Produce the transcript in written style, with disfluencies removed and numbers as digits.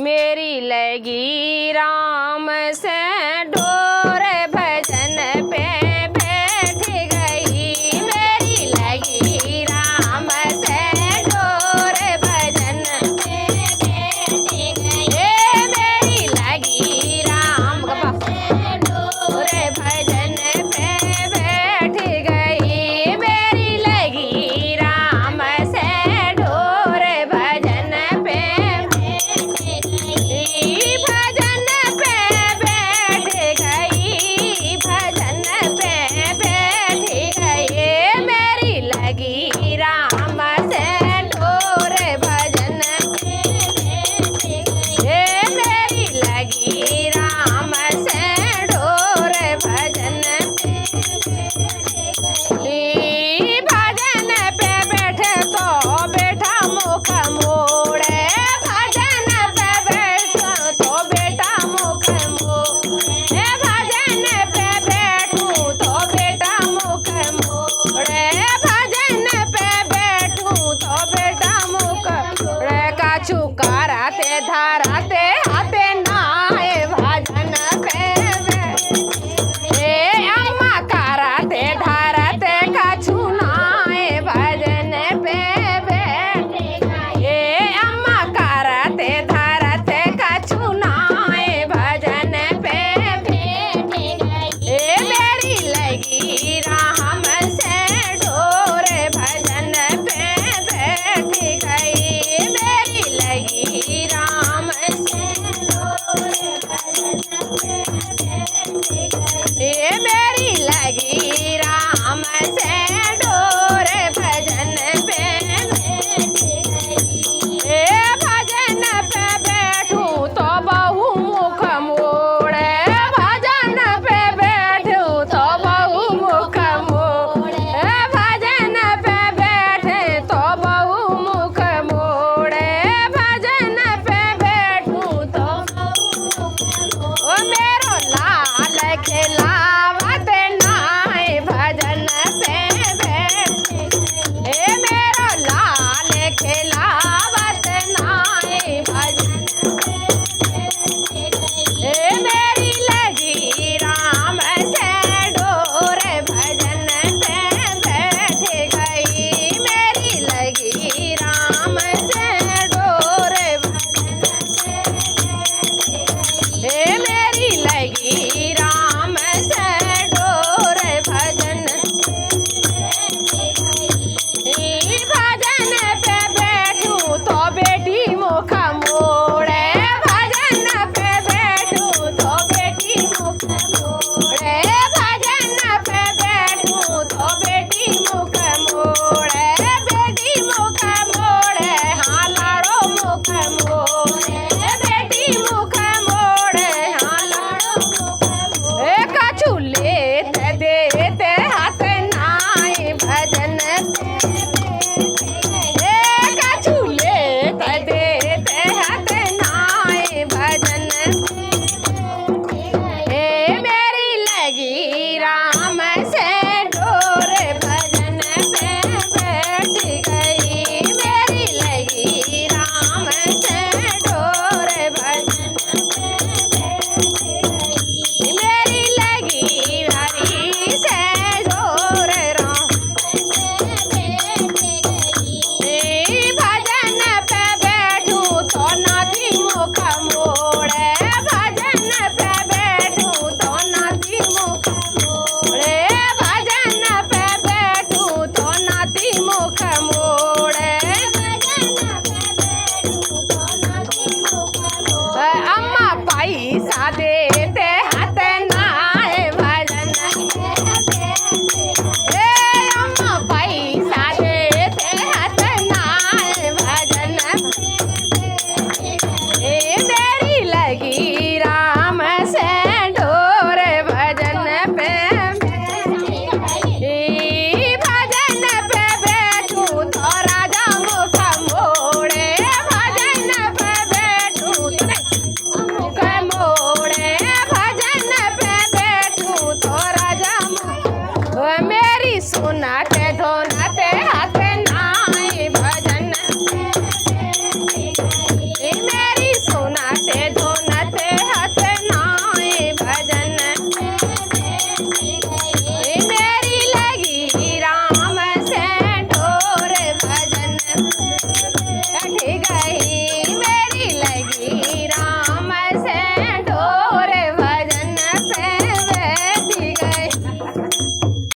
मेरी लगी राम से डोर भजन पे बैठ गई। मेरी लगी राम से डोर भजन पे बैठ गई। मेरी लगी राम से डोर भजन पे बैठ गई। मेरी लगी राम से डोर भजन पे भजन पे बैठ गई। भजन पे बैठ गई। मेरी लगी राम से डोर भजन पे बैठ गई। मेरी लगी राम से डोर भजन पे बैठ गई। भजन पे बैठे तो बेटा मुख मोड़े। भजन पे बैठो तो बेटा मुख मोड़े। भजन पे बैठूं तो बेटा मुख मोड़े। भजन पे बैठूं तो बेटा मुख मोड़े। काछू कराते धारा